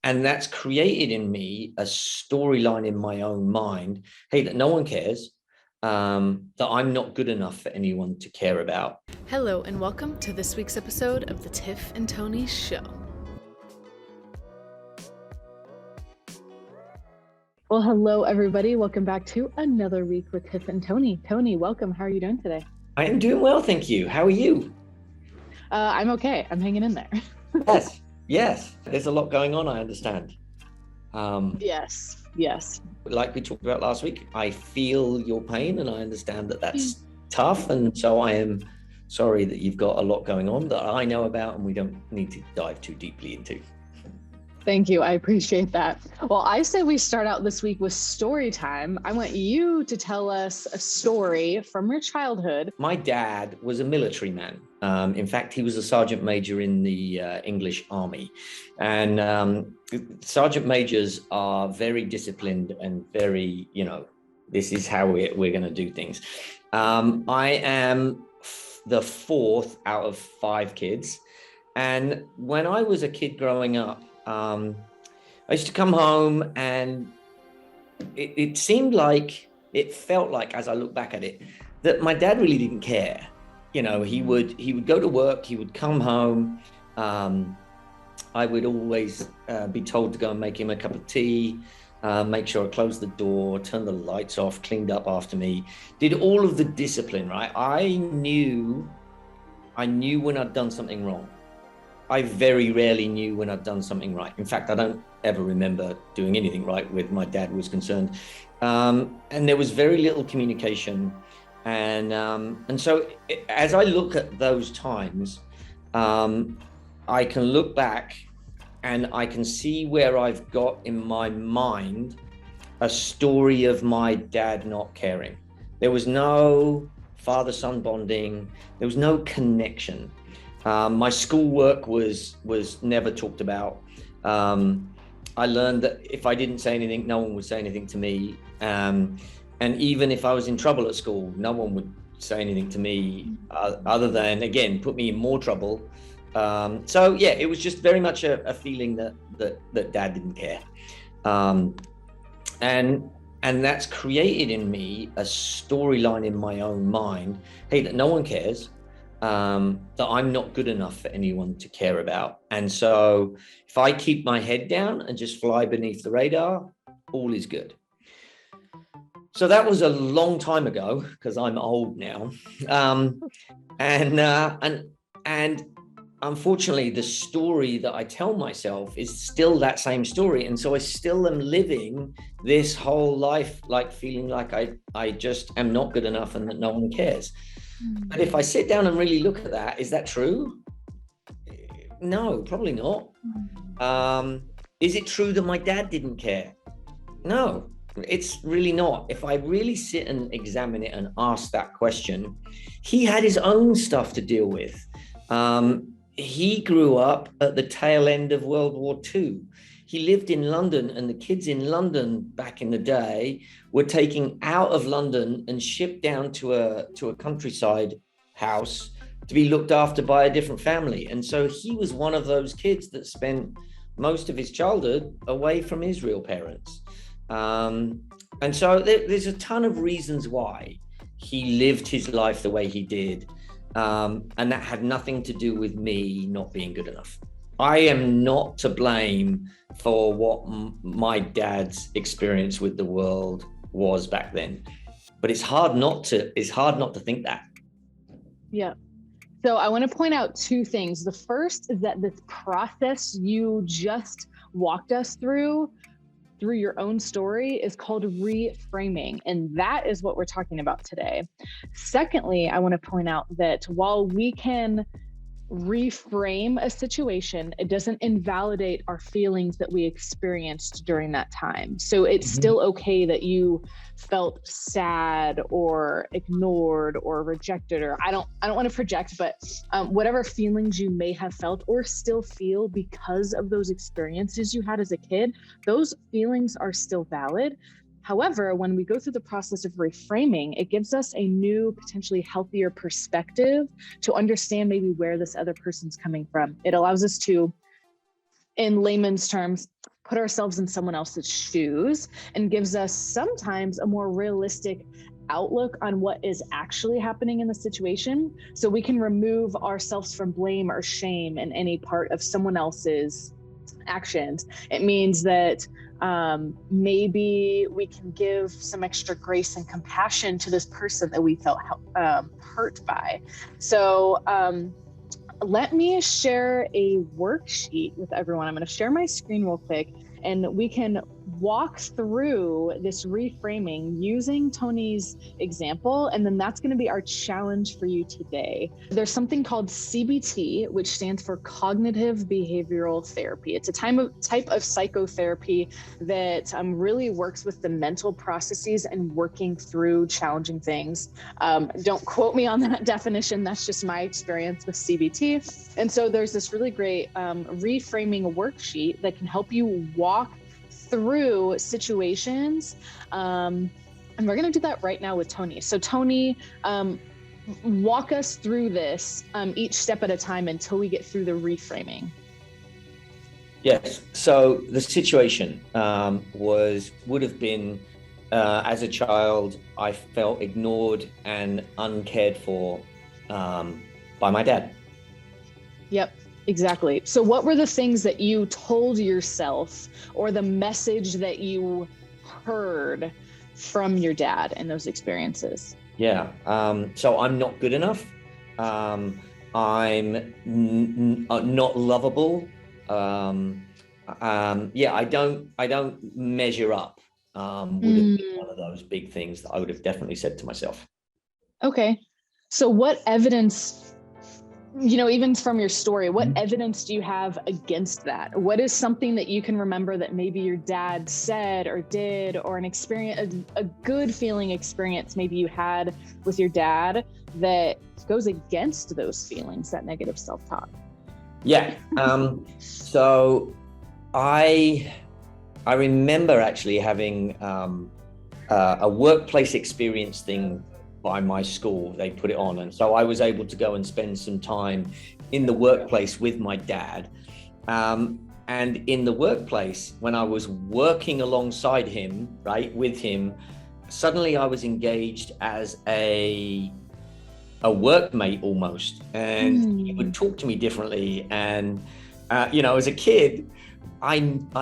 and that's created in me a storyline in my own mind, hey, that no one cares, that I'm not good enough for anyone to care about. Hello, and welcome to this week's episode of the Tiff and Tony Show. Well, hello, everybody. Welcome back to another week with Tiff and Tony. Tony, welcome. How are you doing today? I am doing well, thank you. How are you? I'm okay. I'm hanging in there. Yes. There's a lot going on, I understand. Yes. Like we talked about last week, I feel your pain and I understand that that's tough. And so I am sorry that you've got a lot going on that I know about and we don't need to dive too deeply into. Thank you. I appreciate that. Well, I say we start out this week with story time. I want you to tell us a story from your childhood. My dad was a military man. In fact, he was a sergeant major in the English army. And sergeant majors are very disciplined and very, this is how we're going to do things. I am the fourth out of 5 kids. And when I was a kid growing up, I used to come home and it felt like, as I look back at it, that my dad really didn't care. He would go to work, he would come home. I would always be told to go and make him a cup of tea, make sure I closed the door, turn the lights off, cleaned up after me, did all of the discipline, right? I knew when I'd done something wrong. I very rarely knew when I'd done something right. In fact, I don't ever remember doing anything right with my dad was concerned. And there was very little communication. And so as I look at those times, I can look back and I can see where I've got in my mind a story of my dad not caring. There was no father-son bonding. There was no connection. My schoolwork was never talked about. I learned that if I didn't say anything, no one would say anything to me. And even if I was in trouble at school, no one would say anything to me other than, again, put me in more trouble. So yeah, it was just very much a feeling that dad didn't care. And that's created in me a storyline in my own mind, hey, that no one cares. That I'm not good enough for anyone to care about. And so if I keep my head down and just fly beneath the radar, all is good. So that was a long time ago because I'm old now. And unfortunately, the story that I tell myself is still that same story. And so I still am living this whole life, like feeling like I just am not good enough and that no one cares. But if I sit down and really look at that, is that true? No, probably not. Is it true that my dad didn't care? No, it's really not. If I really sit and examine it and ask that question, he had his own stuff to deal with. He grew up at the tail end of World War II. He lived in London, and the kids in London back in the day were taken out of London and shipped down to a countryside house to be looked after by a different family. And so he was one of those kids that spent most of his childhood away from his real parents. And so there's a ton of reasons why he lived his life the way he did. And that had nothing to do with me not being good enough. I am not to blame for what my dad's experience with the world was back then, but it's hard not to think that. Yeah. So I want to point out 2 things. The first is that this process you just walked us through your own story is called reframing. And that is what we're talking about today. Secondly, I want to point out that while we can reframe a situation, it doesn't invalidate our feelings that we experienced during that time. So it's still okay that you felt sad or ignored or rejected, or I don't want to project, but whatever feelings you may have felt or still feel because of those experiences you had as a kid, those feelings are still valid. However, when we go through the process of reframing, it gives us a new, potentially healthier perspective to understand maybe where this other person's coming from. It allows us to, in layman's terms, put ourselves in someone else's shoes and gives us sometimes a more realistic outlook on what is actually happening in the situation, so we can remove ourselves from blame or shame in any part of someone else's actions. It means that maybe we can give some extra grace and compassion to this person that we felt hurt by. So let me share a worksheet with everyone. I'm going to share my screen real quick, and we can walk through this reframing using Tony's example, and then that's going to be our challenge for you today. There's something called CBT, which stands for cognitive behavioral therapy. It's a type of psychotherapy that really works with the mental processes and working through challenging things. Don't quote me on that definition. That's just my experience with CBT. And so there's this really great reframing worksheet that can help you walk through situations. And we're going to do that right now with Tony. So Tony, walk us through this each step at a time until we get through the reframing. Yes. So the situation would have been, as a child, I felt ignored and uncared for by my dad. Yep. Exactly. So what were the things that you told yourself, or the message that you heard from your dad in those experiences? Yeah. So I'm not good enough. I'm not lovable. I don't measure up. Would have been one of those big things that I would have definitely said to myself. Okay. So what evidence, even from your story, what evidence do you have against that? What is something that you can remember that maybe your dad said or did, or an experience, a good feeling experience maybe you had with your dad that goes against those feelings, that negative self-talk? Yeah. So I remember actually having a workplace experience thing by my school. They put it on, and so I was able to go and spend some time in the workplace with my dad. And in the workplace, when I was working alongside him, right, with him, suddenly I was engaged as a workmate almost, and he would talk to me differently. And as a kid, I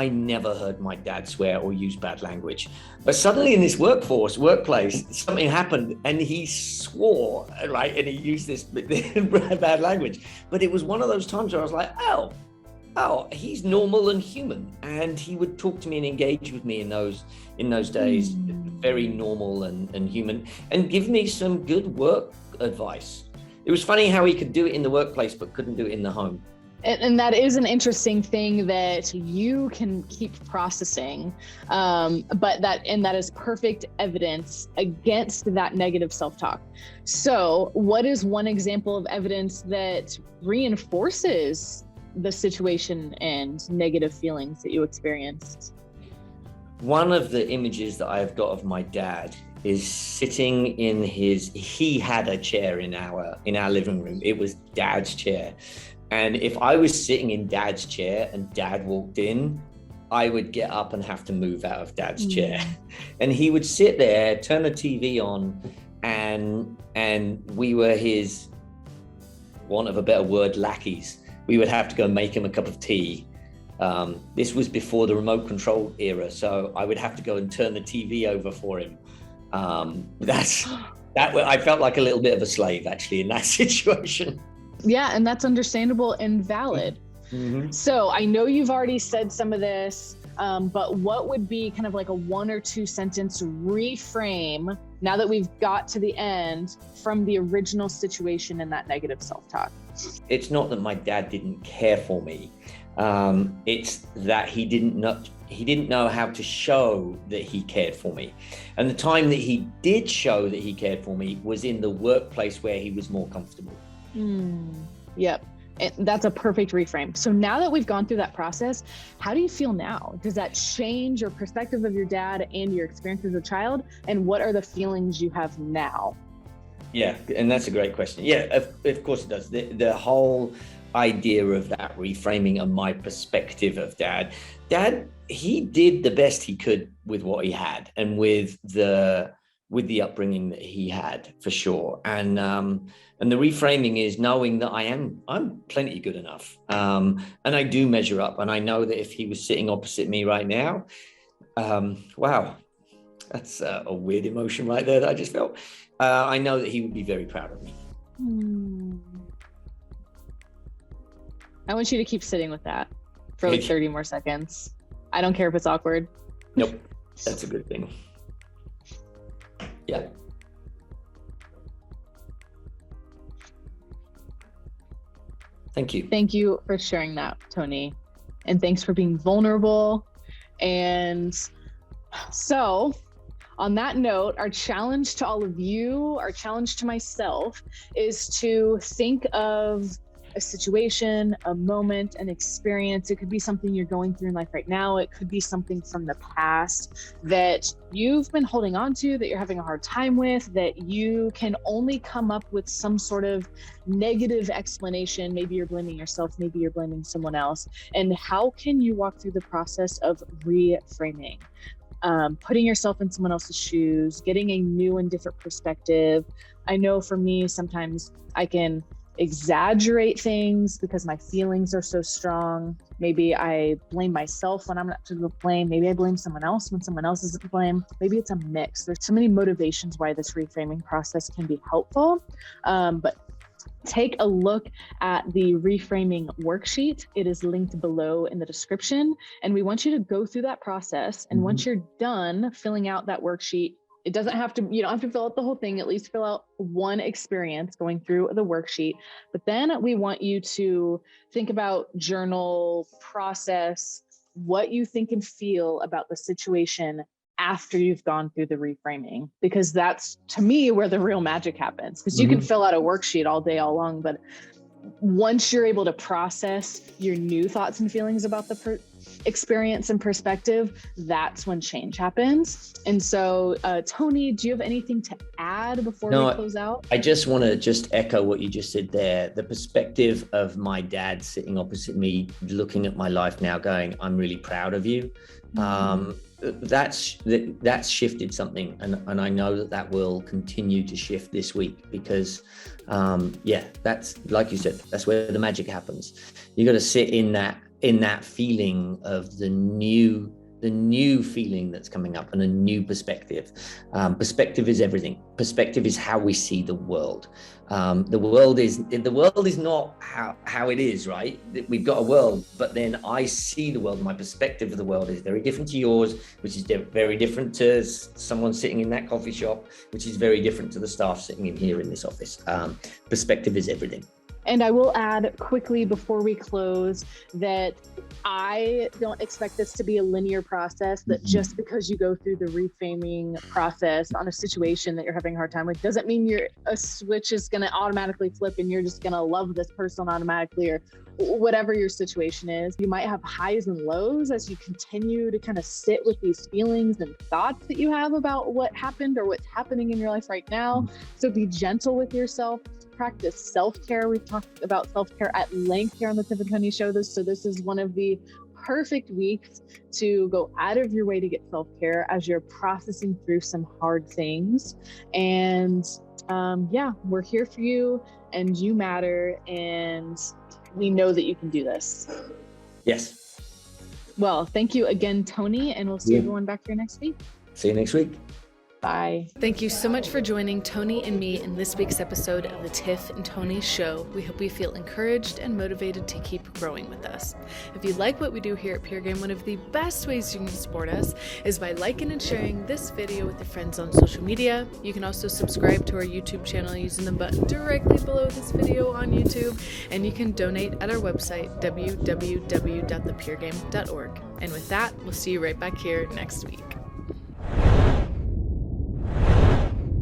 never heard my dad swear or use bad language, but suddenly in this workplace, something happened and he swore, right? And he used this bad language. But it was one of those times where I was like, oh, he's normal and human. And he would talk to me and engage with me in those days, very normal and human, and give me some good work advice. It was funny how he could do it in the workplace, but couldn't do it in the home. And that is an interesting thing that you can keep processing, but that is perfect evidence against that negative self-talk. So what is one example of evidence that reinforces the situation and negative feelings that you experienced? One of the images that I've got of my dad is sitting in he had a chair in our living room. It was Dad's chair. And if I was sitting in Dad's chair and Dad walked in, I would get up and have to move out of Dad's chair. And he would sit there, turn the TV on, and we were his, want of a better word, lackeys. We would have to go make him a cup of tea. This was before the remote control era, so I would have to go and turn the TV over for him. I felt like a little bit of a slave actually in that situation. Yeah, and that's understandable and valid. So I know you've already said some of this, but what would be kind of like a 1 or 2 sentence reframe now that we've got to the end from the original situation and that negative self-talk? It's not that my dad didn't care for me. It's that he didn't know how to show that he cared for me. And the time that he did show that he cared for me was in the workplace where he was more comfortable. Yep. That's a perfect reframe. So now that we've gone through that process, how do you feel now? Does that change your perspective of your dad and your experience as a child? And what are the feelings you have now? Yeah, and that's a great question. Yeah, of course it does. The whole idea of that reframing and my perspective of Dad, he did the best he could with what he had and with the upbringing that he had, for sure. And the reframing is knowing that I'm plenty good enough, and I do measure up. And I know that if he was sitting opposite me right now, wow, that's a weird emotion right there that I just felt. I know that he would be very proud of me. I want you to keep sitting with that for like 30 more seconds. I don't care if it's awkward. Nope, that's a good thing. Yeah. Thank you. Thank you for sharing that, Tony. And thanks for being vulnerable. And so, on that note, our challenge to all of you, our challenge to myself, is to think of a situation, a moment, an experience. It could be something you're going through in life right now. It could be something from the past that you've been holding on to, that you're having a hard time with, that you can only come up with some sort of negative explanation. Maybe you're blaming yourself, maybe you're blaming someone else. And how can you walk through the process of reframing? Putting yourself in someone else's shoes, getting a new and different perspective. I know for me, sometimes I can exaggerate things because my feelings are so strong. Maybe I blame myself when I'm not to blame. Maybe I blame someone else when someone else isn't to blame. Maybe it's a mix. There's so many motivations why this reframing process can be helpful. But take a look at the reframing worksheet. It is linked below in the description. And we want you to go through that process. And once you're done filling out that worksheet, it doesn't have to, you don't have to fill out the whole thing, at least fill out one experience going through the worksheet. But then we want you to think about, journal, process what you think and feel about the situation after you've gone through the reframing, because that's, to me, where the real magic happens. Because you can fill out a worksheet all day, all long, but once you're able to process your new thoughts and feelings about the experience and perspective, that's when change happens. And so, Tony, do you have anything to add before we close out? I just want to echo what you just said there. The perspective of my dad sitting opposite me, looking at my life now, going, "I'm really proud of you." That's shifted something, and I know that will continue to shift this week, because that's, like you said, that's where the magic happens. You got to sit in that feeling of the new feeling that's coming up, and a new perspective. Perspective is everything. Perspective is how we see the world. The world is not how it is, right? We've got a world, but then I see the world. My perspective of the world is very different to yours, which is very different to someone sitting in that coffee shop, which is very different to the staff sitting in here in this office. Perspective is everything. And I will add quickly before we close that I don't expect this to be a linear process, that just because you go through the reframing process on a situation that you're having a hard time with doesn't mean a switch is going to automatically flip and you're just going to love this person automatically, or whatever your situation is. You might have highs and lows as you continue to kind of sit with these feelings and thoughts that you have about what happened or what's happening in your life right now. So be gentle with yourself. Practice self-care. We've talked about self-care at length here on the Tiff and Tony Show. So this is one of the perfect weeks to go out of your way to get self-care as you're processing through some hard things. And we're here for you, and you matter, and we know that you can do this. Yes. Well, thank you again, Tony, and we'll see everyone back here next week. See you next week. Bye. Thank you so much for joining Tony and me in this week's episode of the Tiff and Tony Show. We hope you feel encouraged and motivated to keep growing with us. If you like what we do here at PureGame, one of the best ways you can support us is by liking and sharing this video with your friends on social media. You can also subscribe to our YouTube channel using the button directly below this video on YouTube, and you can donate at our website, www.thepuregame.org. And with that, we'll see you right back here next week.